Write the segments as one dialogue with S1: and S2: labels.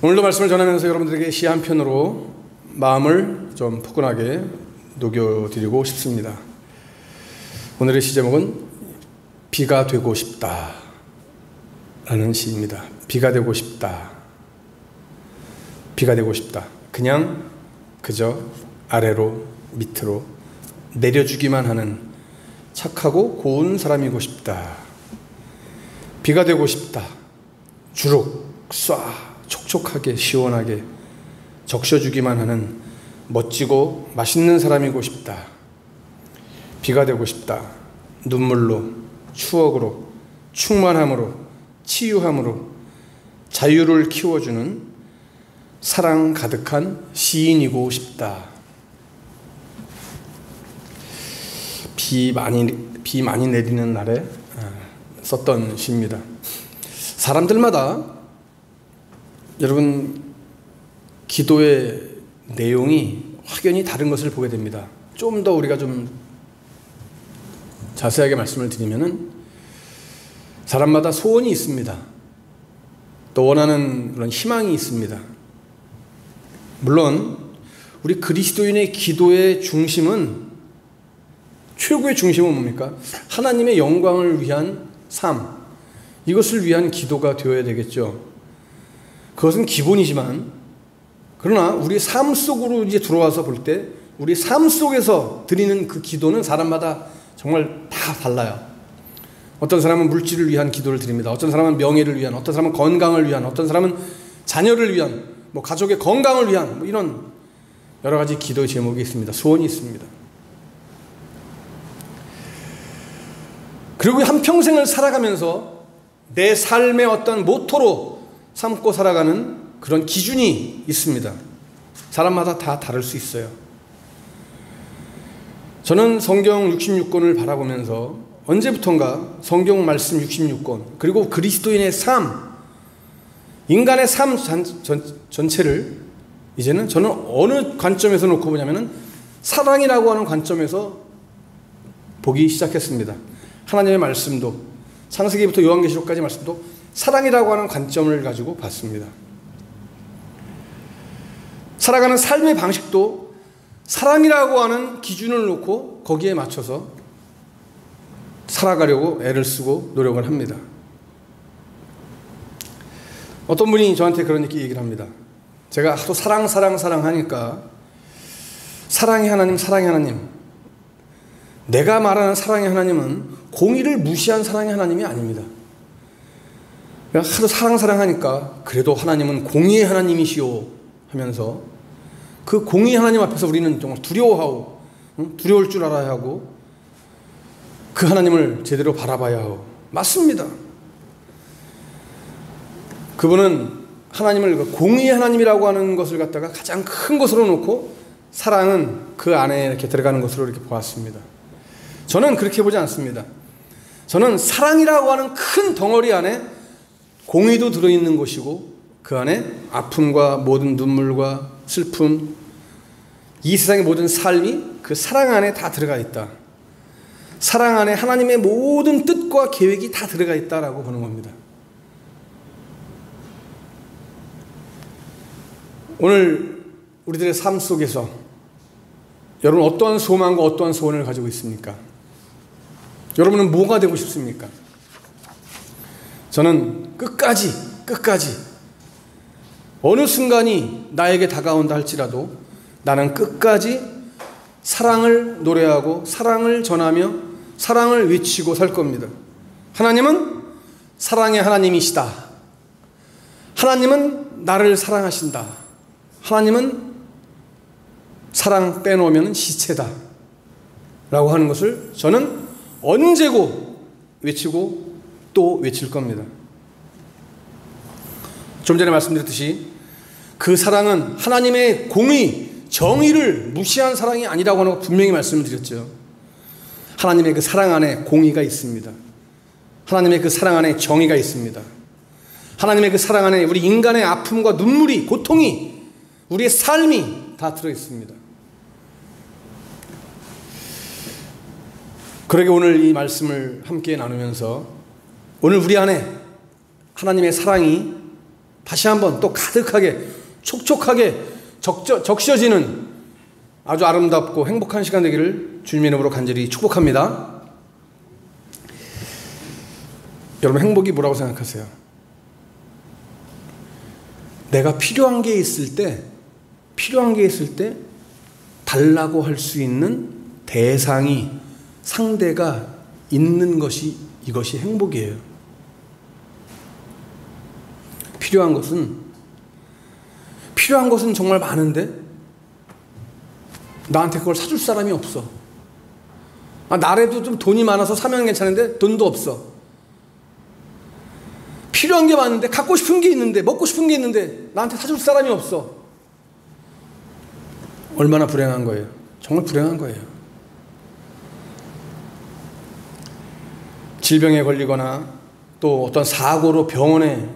S1: 오늘도 말씀을 전하면서 여러분들에게 시 한 편으로 마음을 좀 포근하게 녹여드리고 싶습니다. 오늘의 시 제목은 비가 되고 싶다 라는 시입니다. 비가 되고 싶다. 비가 되고 싶다. 그냥 그저 아래로 밑으로 내려주기만 하는 착하고 고운 사람이고 싶다. 비가 되고 싶다. 주룩 쏴 촉촉하게 시원하게 적셔주기만 하는 멋지고 맛있는 사람이고 싶다. 비가 되고 싶다. 눈물로, 추억으로, 충만함으로, 치유함으로 자유를 키워주는 사랑 가득한 시인이고 싶다. 비 많이 내리는 날에 썼던 시입니다. 사람들마다 여러분 기도의 내용이 확연히 다른 것을 보게 됩니다. 좀 더 우리가 좀 자세하게 말씀을 드리면은 사람마다 소원이 있습니다. 또 원하는 그런 희망이 있습니다. 물론 우리 그리스도인의 기도의 중심은, 최고의 중심은 뭡니까? 하나님의 영광을 위한 삶, 이것을 위한 기도가 되어야 되겠죠. 그것은 기본이지만, 그러나 우리 삶 속으로 이제 들어와서 볼 때 우리 삶 속에서 드리는 그 기도는 사람마다 정말 다 달라요. 어떤 사람은 물질을 위한 기도를 드립니다. 어떤 사람은 명예를 위한, 어떤 사람은 건강을 위한, 어떤 사람은 자녀를 위한, 가족의 건강을 위한, 이런 여러 가지 기도의 제목이 있습니다. 소원이 있습니다. 그리고 한평생을 살아가면서 내 삶의 어떤 모토로 삼고 살아가는 그런 기준이 있습니다. 사람마다 다 다를 수 있어요. 저는 성경 66권을 바라보면서 언제부턴가 성경 말씀 66권, 그리고 그리스도인의 삶, 인간의 삶 전체를 이제는 저는 어느 관점에서 놓고 보냐면은 사랑이라고 하는 관점에서 보기 시작했습니다. 하나님의 말씀도, 창세기부터 요한계시록까지 말씀도 사랑이라고 하는 관점을 가지고 봤습니다. 살아가는 삶의 방식도 사랑이라고 하는 기준을 놓고 거기에 맞춰서 살아가려고 애를 쓰고 노력을 합니다. 어떤 분이 저한테 그런 얘기를 합니다. 제가 하도 사랑 하니까 사랑의 하나님, 사랑의 하나님, 내가 말하는 사랑의 하나님은 공의를 무시한 사랑의 하나님이 아닙니다. 하도 사랑하니까 그래도 하나님은 공의의 하나님이시오 하면서 그 공의의 하나님 앞에서 우리는 정말 두려워하고, 두려울 줄 알아야 하고, 그 하나님을 제대로 바라봐야 하고. 맞습니다. 그분은 하나님을 공의의 하나님이라고 하는 것을 갖다가 가장 큰 것으로 놓고 사랑은 그 안에 이렇게 들어가는 것으로 이렇게 보았습니다. 저는 그렇게 보지 않습니다. 저는 사랑이라고 하는 큰 덩어리 안에 공의도 들어있는 것이고, 그 안에 아픔과 모든 눈물과 슬픔, 이 세상의 모든 삶이 그 사랑 안에 다 들어가 있다. 사랑 안에 하나님의 모든 뜻과 계획이 다 들어가 있다라고 보는 겁니다. 오늘 우리들의 삶 속에서 여러분 어떠한 소망과 어떠한 소원을 가지고 있습니까? 여러분은 뭐가 되고 싶습니까? 저는 끝까지 어느 순간이 나에게 다가온다 할지라도 나는 끝까지 사랑을 노래하고 사랑을 전하며 사랑을 외치고 살 겁니다. 하나님은 사랑의 하나님이시다. 하나님은 나를 사랑하신다. 하나님은 사랑 빼놓으면 시체다 라고 하는 것을 저는 언제고 외치고 또 외칠 겁니다. 좀 전에 말씀드렸듯이 그 사랑은 하나님의 공의, 정의를 무시한 사랑이 아니라고 하는 거 분명히 말씀을 드렸죠. 하나님의 그 사랑 안에 공의가 있습니다. 하나님의 그 사랑 안에 정의가 있습니다. 하나님의 그 사랑 안에 우리 인간의 아픔과 눈물이, 고통이, 우리의 삶이 다 들어있습니다. 그러게 오늘 이 말씀을 함께 나누면서 오늘 우리 안에 하나님의 사랑이 다시 한번 또 가득하게 촉촉하게 적셔지는 아주 아름답고 행복한 시간 되기를 주님의 이름으로 간절히 축복합니다. 여러분, 행복이 뭐라고 생각하세요? 내가 필요한 게 있을 때 달라고 할 수 있는 대상이, 상대가 있는 것이, 이것이 행복이에요. 필요한 것은 정말 많은데 나한테 그걸 사줄 사람이 없어. 나라도 좀 돈이 많아서 사면 괜찮은데 돈도 없어. 필요한 게 많은데, 갖고 싶은 게 있는데, 먹고 싶은 게 있는데 나한테 사줄 사람이 없어. 얼마나 불행한 거예요. 정말 불행한 거예요. 질병에 걸리거나 또 어떤 사고로 병원에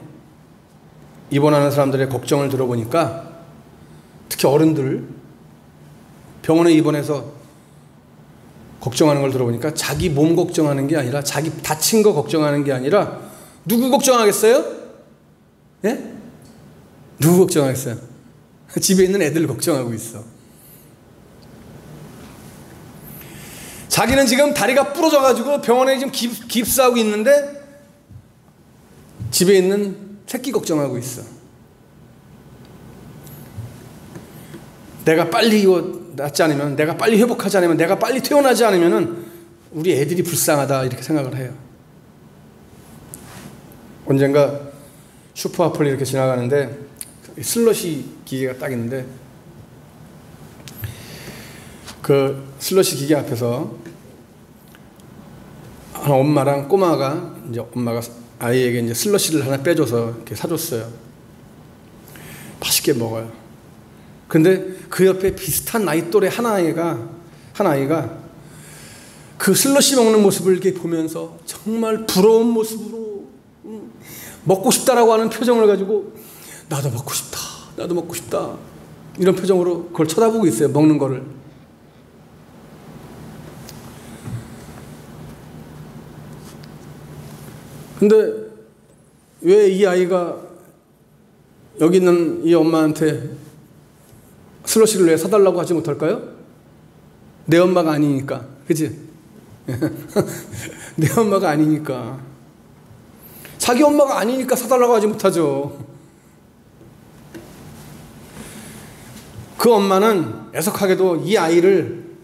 S1: 입원하는 사람들의 걱정을 들어보니까, 특히 어른들 병원에 입원해서 걱정하는 걸 들어보니까 자기 몸 걱정하는 게 아니라, 자기 다친 거 걱정하는 게 아니라 누구 걱정하겠어요? 예? 누구 걱정하겠어요? 집에 있는 애들 걱정하고 있어. 자기는 지금 다리가 부러져가지고 병원에 지금 깁스하고 있는데 집에 있는 새끼 걱정하고 있어. 내가 빨리 이거 낫지 않으면, 내가 빨리 회복하지 않으면, 내가 빨리 퇴원하지 않으면 우리 애들이 불쌍하다, 이렇게 생각을 해요. 언젠가 슈퍼 앞을 이렇게 지나가는데 슬러시 기계가 딱 있는데, 그 슬러시 기계 앞에서 엄마랑 꼬마가, 이제 엄마가 아이에게 이제 슬러시를 하나 빼줘서 이렇게 사줬어요. 맛있게 먹어요. 근데 그 옆에 비슷한 나이 또래 한 아이가 그 슬러시 먹는 모습을 이렇게 보면서 정말 부러운 모습으로 먹고 싶다라고 하는 표정을 가지고, 나도 먹고 싶다 이런 표정으로 그걸 쳐다보고 있어요, 먹는 거를. 근데 왜 이 아이가 여기 있는 이 엄마한테 슬러시를 왜 사달라고 하지 못할까요? 내 엄마가 아니니까. 그치? 내 엄마가 아니니까. 자기 엄마가 아니니까 사달라고 하지 못하죠. 그 엄마는 애석하게도 이 아이를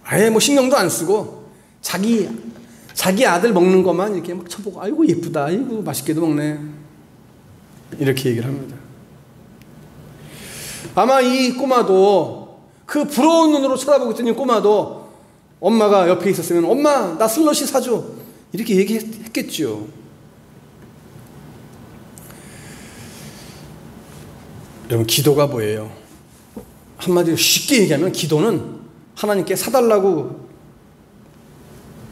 S1: 아예 신경도 안 쓰고 자기 아들 먹는 것만 이렇게 막 쳐보고, 아이고 예쁘다, 아이고 맛있게도 먹네, 이렇게 얘기를 합니다. 아마 이 꼬마도, 그 부러운 눈으로 쳐다보고 있던 이 꼬마도 엄마가 옆에 있었으면, 엄마 나 슬러시 사줘, 이렇게 얘기했겠죠. 여러분, 기도가 뭐예요? 한마디로 쉽게 얘기하면 기도는 하나님께 사달라고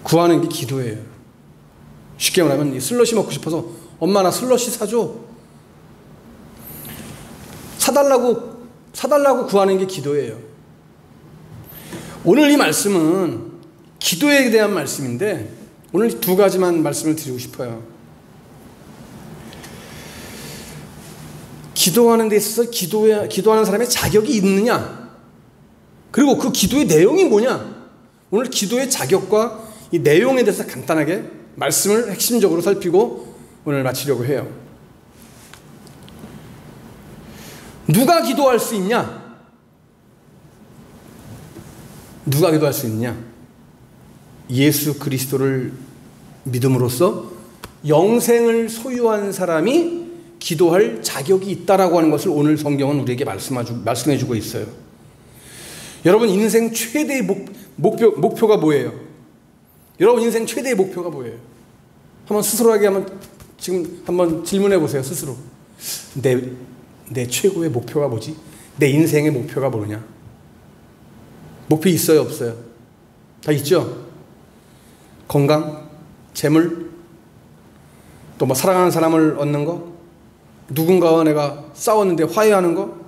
S1: 구하는 게 기도예요. 쉽게 말하면, 슬러시 먹고 싶어서 엄마 나 슬러시 사줘, 사달라고 구하는 게 기도예요. 오늘 이 말씀은 기도에 대한 말씀인데, 오늘 두 가지만 말씀을 드리고 싶어요. 기도하는 데 있어서 기도하는 사람의 자격이 있느냐, 그리고 그 기도의 내용이 뭐냐. 오늘 기도의 자격과 이 내용에 대해서 간단하게 말씀을 핵심적으로 살피고 오늘 마치려고 해요. 누가 기도할 수 있냐? 누가 기도할 수 있냐? 예수 그리스도를 믿음으로써 영생을 소유한 사람이 기도할 자격이 있다라고 하는 것을 오늘 성경은 우리에게 말씀해주고 있어요. 여러분, 인생 최대의 목표가 뭐예요? 여러분, 인생 최대의 목표가 뭐예요? 한번 스스로에게 지금 한번 질문해 보세요. 스스로. 내 최고의 목표가 뭐지? 내 인생의 목표가 뭐냐? 목표 있어요, 없어요? 다 있죠? 건강, 재물, 또 사랑하는 사람을 얻는 거, 누군가와 내가 싸웠는데 화해하는 거,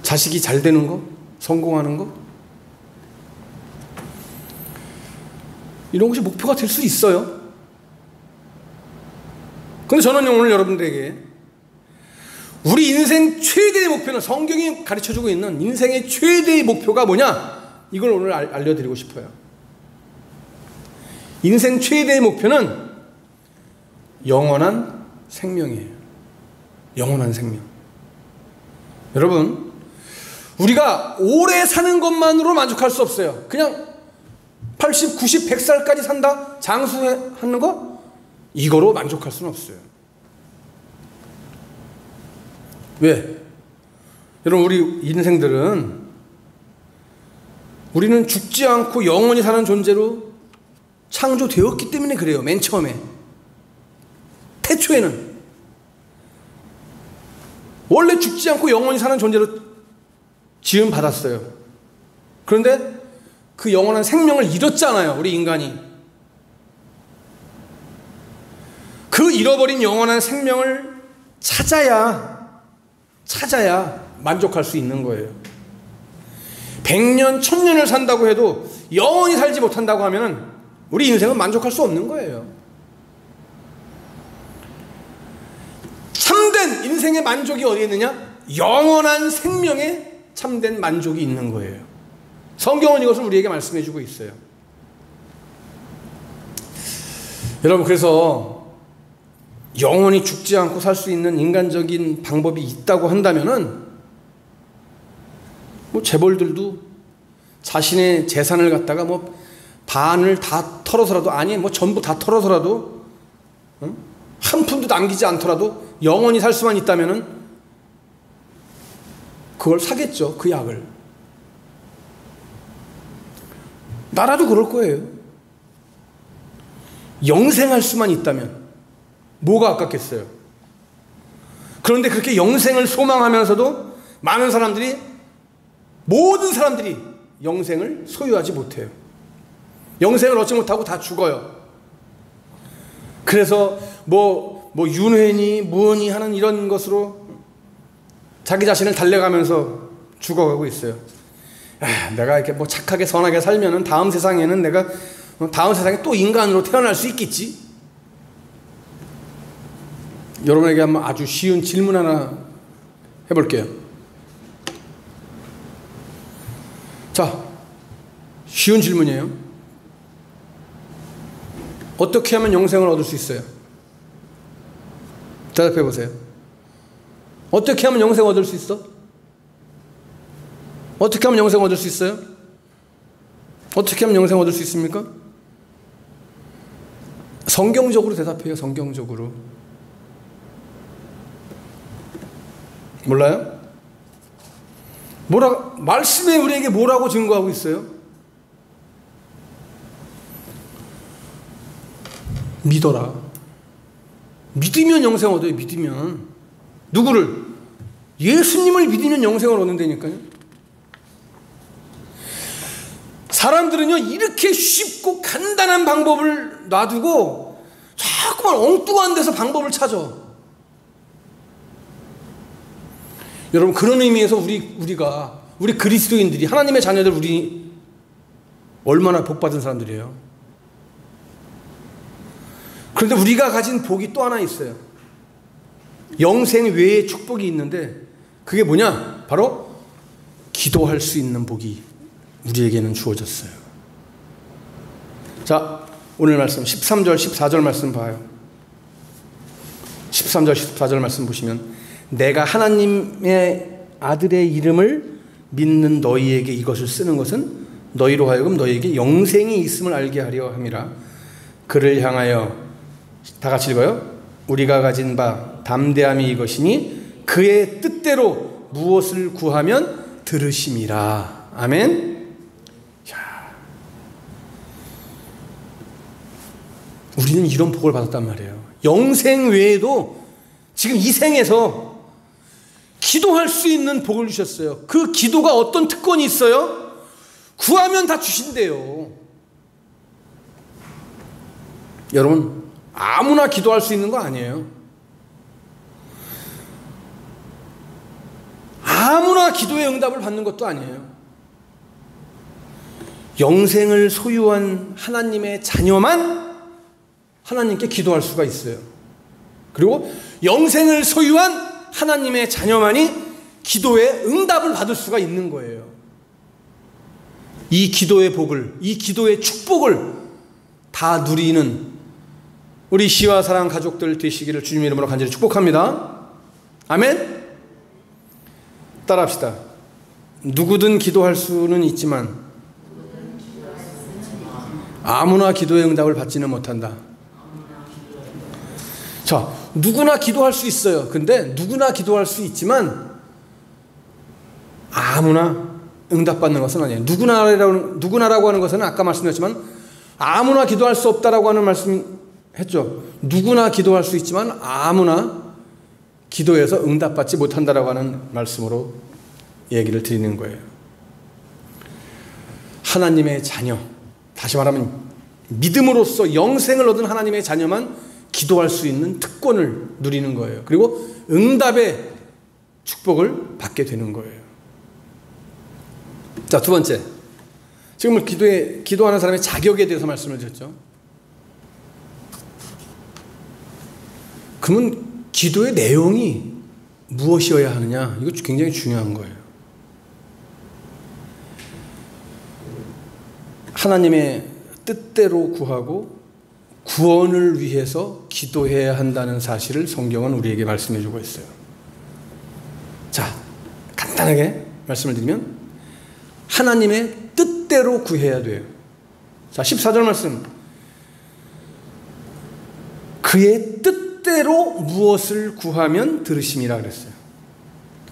S1: 자식이 잘 되는 거, 성공하는 거, 이런 것이 목표가 될 수 있어요. 근데 그런데 저는 오늘 여러분들에게 우리 인생 최대의 목표는, 성경이 가르쳐주고 있는 인생의 최대의 목표가 뭐냐, 이걸 오늘 알려드리고 싶어요. 인생 최대의 목표는 영원한 생명이에요. 영원한 생명. 여러분, 우리가 오래 사는 것만으로 만족할 수 없어요. 그냥 80, 90, 100살까지 산다? 장수하는 거? 이거로 만족할 수는 없어요. 왜? 여러분, 우리 우리는 죽지 않고 영원히 사는 존재로 창조되었기 때문에 그래요. 맨 처음에, 태초에는 원래 죽지 않고 영원히 사는 존재로 지음 받았어요. 그런데 그 영원한 생명을 잃었잖아요, 우리 인간이. 그 잃어버린 영원한 생명을 찾아야 만족할 수 있는 거예요. 100년, 1000년을 산다고 해도 영원히 살지 못한다고 하면 우리 인생은 만족할 수 없는 거예요. 참된 인생의 만족이 어디에 있느냐? 영원한 생명에 참된 만족이 있는 거예요. 성경은 이것을 우리에게 말씀해 주고 있어요. 여러분, 그래서 영원히 죽지 않고 살 수 있는 인간적인 방법이 있다고 한다면은, 재벌들도 자신의 재산을 갖다가 반을 다 털어서라도, 아니 전부 다 털어서라도, 한 푼도 남기지 않더라도 영원히 살 수만 있다면은 그걸 사겠죠, 그 약을. 나라도 그럴 거예요. 영생할 수만 있다면 뭐가 아깝겠어요. 그런데 그렇게 영생을 소망하면서도 모든 사람들이 영생을 소유하지 못해요. 영생을 얻지 못하고 다 죽어요. 그래서 윤회니 뭐니 하는 이런 것으로 자기 자신을 달래가면서 죽어가고 있어요. 내가 이렇게 착하게 선하게 살면은 다음 세상에는 내가 다음 세상에 또 인간으로 태어날 수 있겠지. 여러분에게 한번 아주 쉬운 질문 하나 해볼게요. 자, 쉬운 질문이에요. 어떻게 하면 영생을 얻을 수 있어요? 대답해 보세요. 어떻게 하면 영생을 얻을 수 있어? 어떻게 하면 영생을 얻을 수 있어요? 어떻게 하면 영생을 얻을 수 있습니까? 성경적으로 대답해요. 성경적으로. 몰라요? 말씀에 우리에게 뭐라고 증거하고 있어요? 믿어라. 믿으면 영생 얻어요. 믿으면. 누구를? 예수님을 믿으면 영생을 얻는다니까요. 사람들은요, 이렇게 쉽고 간단한 방법을 놔두고 자꾸만 엉뚱한 데서 방법을 찾아. 여러분, 그런 의미에서 우리 그리스도인들이, 하나님의 자녀들, 우리 얼마나 복받은 사람들이에요. 그런데 우리가 가진 복이 또 하나 있어요. 영생 외의 축복이 있는데, 그게 뭐냐? 바로 기도할 수 있는 복이 우리에게는 주어졌어요. 자, 오늘 말씀 13절 14절 말씀 봐요. 13절 14절 말씀 보시면, 내가 하나님의 아들의 이름을 믿는 너희에게 이것을 쓰는 것은 너희로 하여금 너희에게 영생이 있음을 알게 하려 함이라. 그를 향하여, 다 같이 읽어요. 우리가 가진 바 담대함이 이것이니 그의 뜻대로 무엇을 구하면 들으심이라. 아멘. 자, 우리는 이런 복을 받았단 말이에요. 영생 외에도 지금 이 생에서 기도할 수 있는 복을 주셨어요. 그 기도가 어떤 특권이 있어요? 구하면 다 주신대요. 여러분, 아무나 기도할 수 있는 거 아니에요. 아무나 기도의 응답을 받는 것도 아니에요. 영생을 소유한 하나님의 자녀만 하나님께 기도할 수가 있어요. 그리고 영생을 소유한 하나님의 자녀만이 기도의 응답을 받을 수가 있는 거예요. 이 기도의 복을, 이 기도의 축복을 다 누리는 우리 시와 사랑 가족들 되시기를 주님의 이름으로 간절히 축복합니다. 아멘. 따라합시다. 누구든 기도할 수는 있지만 아무나 기도의 응답을 받지는 못한다. 자, 누구나 기도할 수 있어요. 근데 누구나 기도할 수 있지만 아무나 응답받는 것은 아니에요. 누구나라고 하는 것은 아까 말씀드렸지만 아무나 기도할 수 없다라고 하는 말씀했죠. 누구나 기도할 수 있지만 아무나 기도해서 응답받지 못한다라고 하는 말씀으로 얘기를 드리는 거예요. 하나님의 자녀, 다시 말하면 믿음으로써 영생을 얻은 하나님의 자녀만 기도할 수 있는 특권을 누리는 거예요. 그리고 응답의 축복을 받게 되는 거예요. 자, 두 번째, 지금 기도하는 사람의 자격에 대해서 말씀을 드렸죠. 그러면 기도의 내용이 무엇이어야 하느냐? 이거 굉장히 중요한 거예요. 하나님의 뜻대로 구하고 구원을 위해서 기도해야 한다는 사실을 성경은 우리에게 말씀해 주고 있어요. 자, 간단하게 말씀을 드리면 하나님의 뜻대로 구해야 돼요. 자, 14절 말씀. 그의 뜻대로 무엇을 구하면 들으심이라 그랬어요.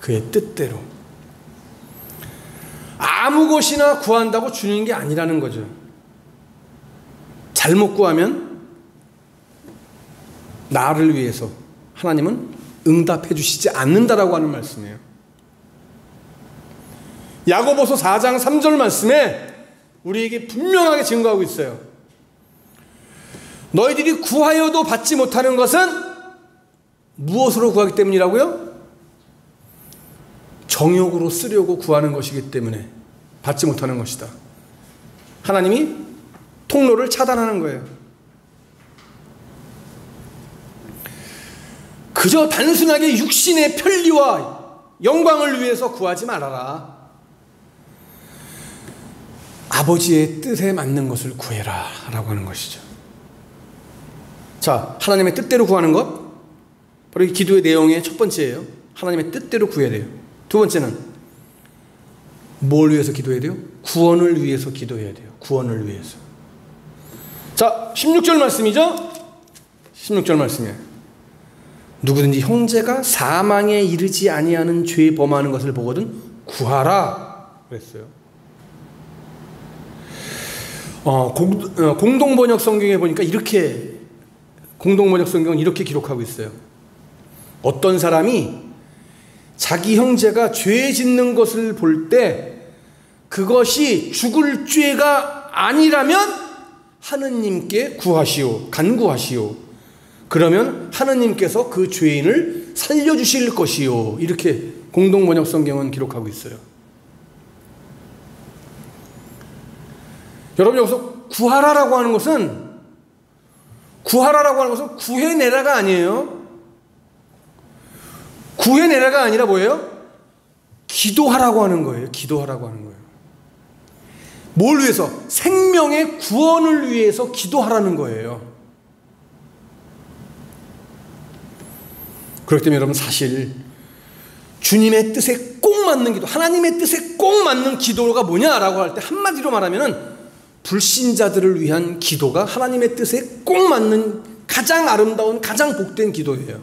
S1: 그의 뜻대로. 아무 것이나 구한다고 주는 게 아니라는 거죠. 잘못 구하면 나를 위해서 하나님은 응답해 주시지 않는다라고 하는 말씀이에요. 야고보서 4장 3절 말씀에 우리에게 분명하게 증거하고 있어요. 너희들이 구하여도 받지 못하는 것은 무엇으로 구하기 때문이라고요? 정욕으로 쓰려고 구하는 것이기 때문에 받지 못하는 것이다. 하나님이 통로를 차단하는 거예요. 그저 단순하게 육신의 편리와 영광을 위해서 구하지 말아라. 아버지의 뜻에 맞는 것을 구해라 라고 하는 것이죠. 자, 하나님의 뜻대로 구하는 것, 바로 이 기도의 내용의 첫 번째예요. 하나님의 뜻대로 구해야 돼요. 두 번째는 뭘 위해서 기도해야 돼요? 구원을 위해서 기도해야 돼요. 구원을 위해서. 자, 16절 말씀이죠. 16절 말씀이에요. 누구든지 형제가 사망에 이르지 아니하는 죄 범하는 것을 보거든 구하라 그랬어요. 공동번역 성경에 보니까 공동번역 성경은 이렇게 기록하고 있어요. 어떤 사람이 자기 형제가 죄 짓는 것을 볼 때 그것이 죽을 죄가 아니라면 하느님께 구하시오, 간구하시오. 그러면 하느님께서 그 죄인을 살려주실 것이요. 이렇게 공동번역 성경은 기록하고 있어요. 여러분, 여기서 구하라라고 하는 것은 구해내라가 아니에요. 구해내라가 아니라 뭐예요? 기도하라고 하는 거예요. 기도하라고 하는 거예요. 뭘 위해서? 생명의 구원을 위해서 기도하라는 거예요. 그렇기 때문에 여러분, 사실 주님의 뜻에 꼭 맞는 기도, 하나님의 뜻에 꼭 맞는 기도가 뭐냐라고 할 때 한마디로 말하면은 불신자들을 위한 기도가 하나님의 뜻에 꼭 맞는 가장 아름다운, 가장 복된 기도예요.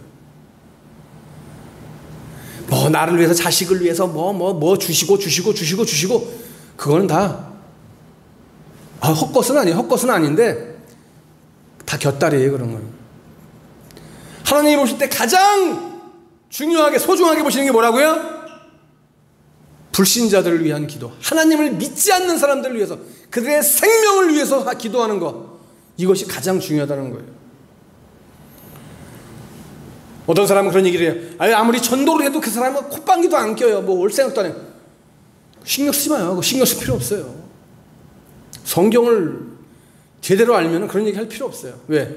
S1: 나를 위해서, 자식을 위해서 주시고 그거는 다 헛것은 아니에요. 헛것은 아닌데 다 곁다리예요. 그런 건 하나님이 보실 때 가장 중요하게, 소중하게 보시는 게 뭐라고요? 불신자들을 위한 기도, 하나님을 믿지 않는 사람들을 위해서, 그들의 생명을 위해서 기도하는 것, 이것이 가장 중요하다는 거예요. 어떤 사람은 그런 얘기를 해요. 아무리 전도를 해도 그 사람은 콧방귀도 안 껴요. 올 생각도 안 해요. 신경 쓰지 마요. 신경 쓸 필요 없어요. 성경을 제대로 알면 그런 얘기 할 필요 없어요. 왜?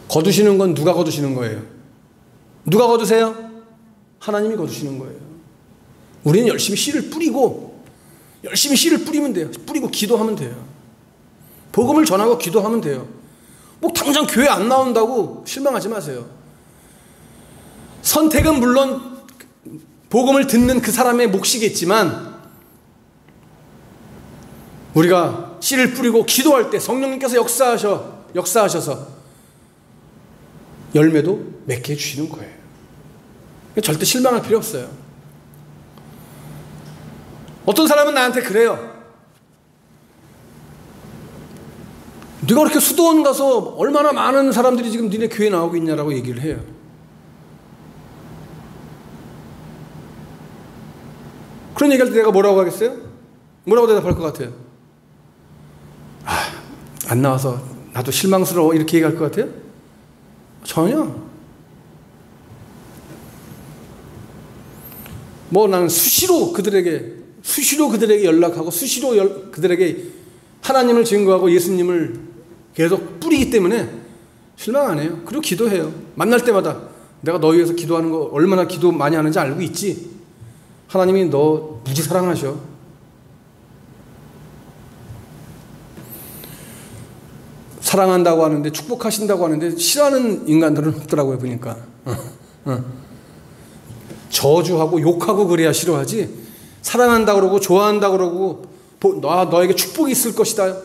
S1: 거두시는 건 누가 거두시는 거예요? 누가 거두세요? 하나님이 거두시는 거예요. 우리는 열심히 씨를 뿌리고 열심히 씨를 뿌리면 돼요. 뿌리고 기도하면 돼요. 복음을 전하고 기도하면 돼요. 뭐 당장 교회 안 나온다고 실망하지 마세요. 선택은 물론 복음을 듣는 그 사람의 몫이겠지만 우리가 씨를 뿌리고 기도할 때 성령님께서 역사하셔서 열매도 맺게 해주시는 거예요. 절대 실망할 필요 없어요. 어떤 사람은 나한테 그래요. 네가 그렇게 수도원 가서 얼마나 많은 사람들이 지금 니네 교회 나오고 있냐라고 얘기를 해요. 그런 얘기할 때 내가 뭐라고 하겠어요? 뭐라고 대답할 것 같아요? 안 나와서 나도 실망스러워 이렇게 얘기할 것 같아요? 전혀. 뭐 나는 수시로 그들에게 연락하고 수시로 그들에게 하나님을 증거하고 예수님을 계속 뿌리기 때문에 실망 안 해요. 그리고 기도해요. 만날 때마다 내가 너 위해서 기도하는 거 얼마나 기도 많이 하는지 알고 있지? 하나님이 너 무지 사랑하셔. 사랑한다고 하는데 축복하신다고 하는데 싫어하는 인간들은 없더라고요. 보니까 저주하고 욕하고 그래야 싫어하지, 사랑한다고 그러고 좋아한다고 그러고 너에게 축복이 있을 것이다,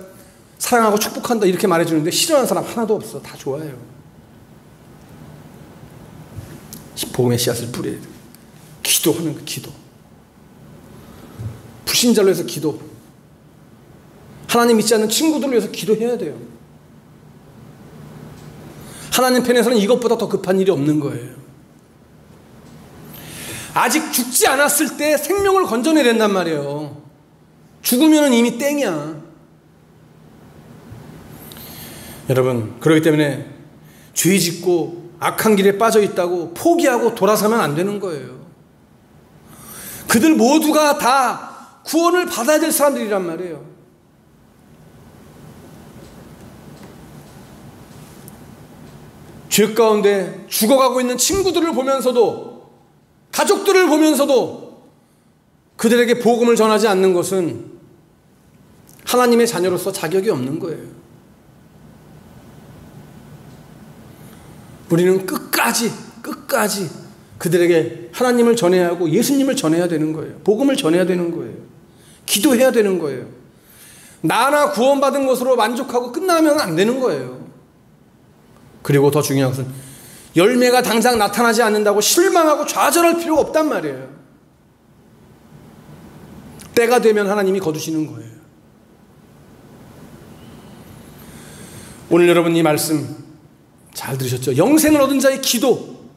S1: 사랑하고 축복한다 이렇게 말해주는데 싫어하는 사람 하나도 없어. 다 좋아해요. 복음의 씨앗을 뿌려야 돼. 기도하는 그 기도, 불신자를 위해서 기도, 하나님 믿지 않는 친구들을 위해서 기도해야 돼요. 하나님 편에서는 이것보다 더 급한 일이 없는 거예요. 아직 죽지 않았을 때 생명을 건져내야 된단 말이에요. 죽으면 이미 땡이야. 여러분, 그렇기 때문에 죄 짓고 악한 길에 빠져 있다고 포기하고 돌아서면 안 되는 거예요. 그들 모두가 다 구원을 받아야 될 사람들이란 말이에요. 죄 가운데 죽어가고 있는 친구들을 보면서도, 가족들을 보면서도 그들에게 복음을 전하지 않는 것은 하나님의 자녀로서 자격이 없는 거예요. 우리는 끝까지 그들에게 하나님을 전해야 하고 예수님을 전해야 되는 거예요. 복음을 전해야 되는 거예요. 기도해야 되는 거예요. 나나 구원받은 것으로 만족하고 끝나면 안 되는 거예요. 그리고 더 중요한 것은 열매가 당장 나타나지 않는다고 실망하고 좌절할 필요가 없단 말이에요. 때가 되면 하나님이 거두시는 거예요. 오늘 여러분 이 말씀 잘 들으셨죠? 영생을 얻은 자의 기도,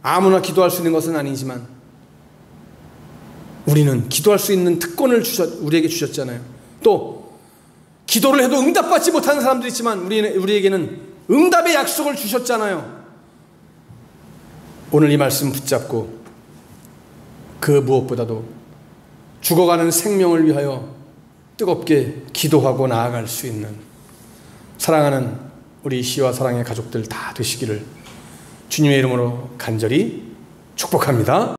S1: 아무나 기도할 수 있는 것은 아니지만 우리는 기도할 수 있는 특권을 우리에게 주셨잖아요. 또 기도를 해도 응답받지 못하는 사람도 있지만 우리에게는 응답의 약속을 주셨잖아요. 오늘 이 말씀 붙잡고 그 무엇보다도 죽어가는 생명을 위하여 뜨겁게 기도하고 나아갈 수 있는 사랑하는 우리 시와 사랑의 가족들 다 되시기를 주님의 이름으로 간절히 축복합니다.